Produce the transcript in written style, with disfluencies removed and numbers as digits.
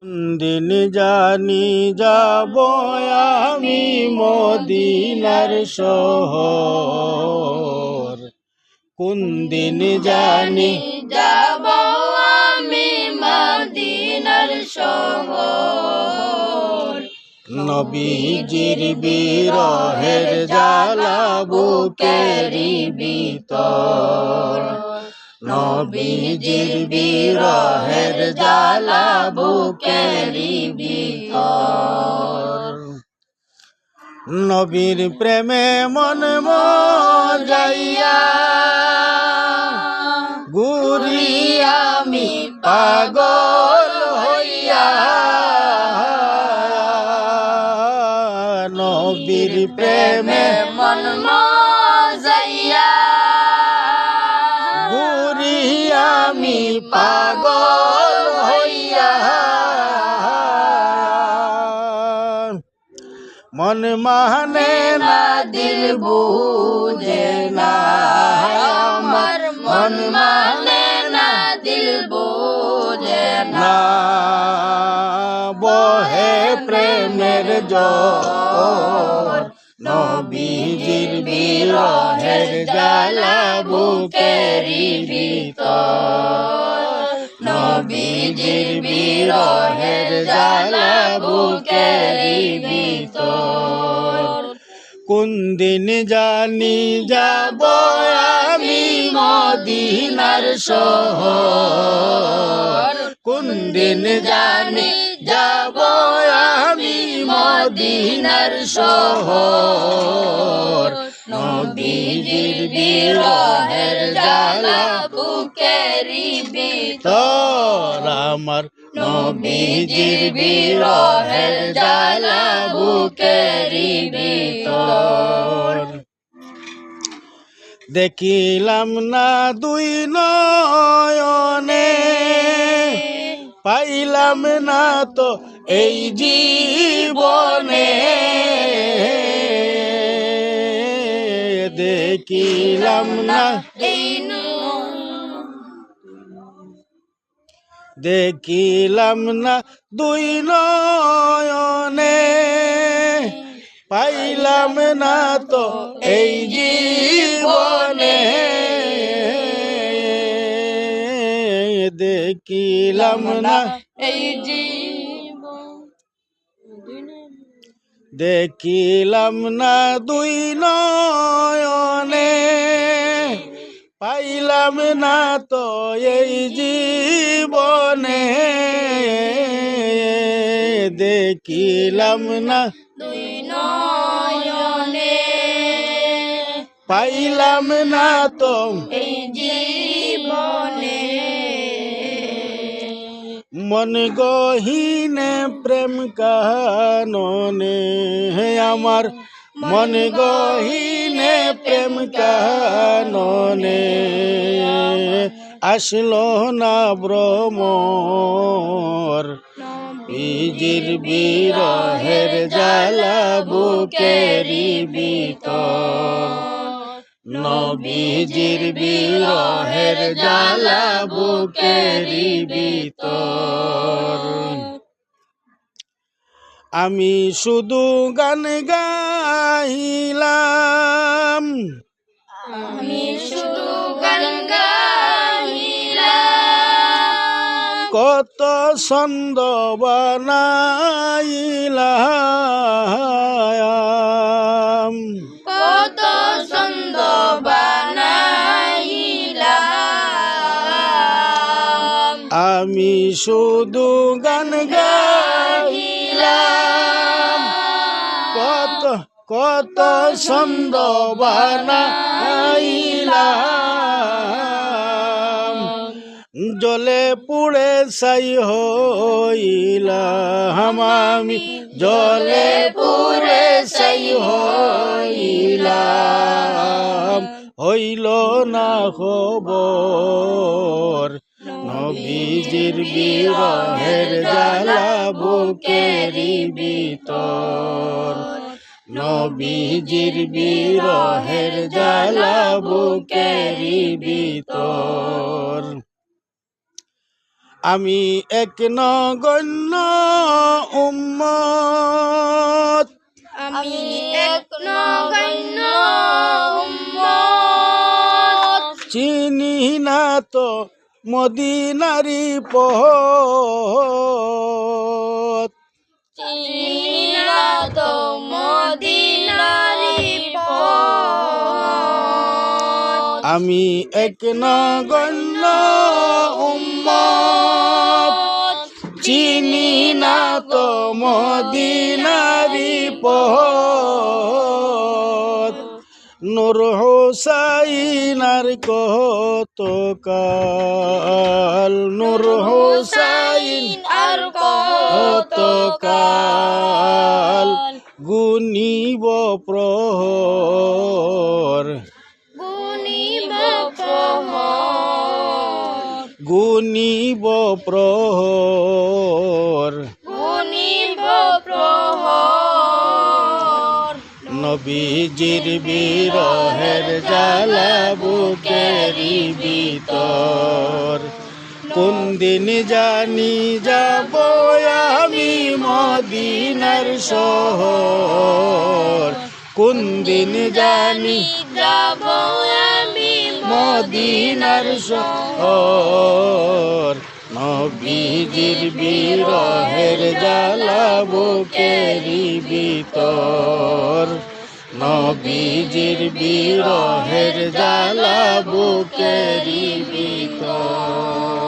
দিন জানি যাব আমি মদিনার শহর, কোন দিন জানি যাব আমি মদিনার শহর। নবীজির বিরহের জ্বালা বুকেরি ভিতর, নবীজির বিরহের জ্বালা বুকেরি ভিতর। নবীর প্রেমে মন মজাইয়া ঘুরি আমি পাগল হইয়া, নবীর প্রেমে মন মজাইয়া ঘুরি আমি পাগল হইয়া। মন মানে না দিল বুঝে না আমার, মন মানে না দিল বোঝে না বহে প্রেমের জোর, নবীজির বিরহের জ্বালা বুকেরি ভিতর, নবীজির বিরহের জ্বালা বুকেরি ভিতর। কোন দিন জানি যাব আমি মদিনার শহর, কোন দিন জানি যাব আমি মদিনার শহর, নবীজির বিরহের জ্বালা বুকেরি ভিতর আমার, নবীজির বিরহের জ্বালা বুকেরি ভিতর। দেখিলাম না দুই নয়নে, পাইলাম না তো এই জীবনে, দেখিলাম না দেখিলাম না দুই নয়নে, পাইলাম না তো এই জীবনে, দেখিলাম না এই জীবন, দেখিলাম না দুই নয়নে, পাইলাম না তো এই জীবনে, দেখিলাম না দুই নয়নে, পাইলাম না তো এই জীবনে। মন গহীনে প্রেম কাননে আমার, মন গহীনে প্রেম কাননে আসলো না ভ্রমর, নবীজির বিরহের জ্বালা বুকেরি ভিতর, নবীজির বিরহের জ্বালা বুকেরি ভিতর। আমি শুধু গান গাইলাম, আমি শুধু গান গাইলাম, কত ছন্দ বানাইলাম, কত ছন্দ বানাইলাম, আমি শুধু গান গাইলাম, কত কত ছন্দ বানাইলাম, জলে পুড়ে ছাই হইলাম আমি, জলে পুড়ে ছাই হইলাম, হইল না খবর, নবীজির বিরহের জ্বালা বুকেরি ভিতর, নবীজির বিরহের জ্বালা বুকেরি ভিতর। আমি এক নগণ্য উম্মত আমি এক নগণ্য উম্মত চিনি না তো মদিনারি পথ চিনি না তো মদিনারি পথ আমি এক নগণ্য উম্মত চিনি না তো মদিনারি পথ নূর হোসাইনার কত কাল নূর হোসাইন আর কত কাল গুনিব প্রহর গুনিব প্রহর গুনিব প্রহর গুনিব প্রহর নবীজির বিরহের জ্বালা বুকেরি ভিতর কোন দিন জানি যাব আমি মদিনার শহর কোন দিন জানি যাব আমি মদিনার শহর নবীজির বিরহের জ্বালা বুকেরি ভিতর নবীজির বিরহের জ্বালা বুকেরি ভিতর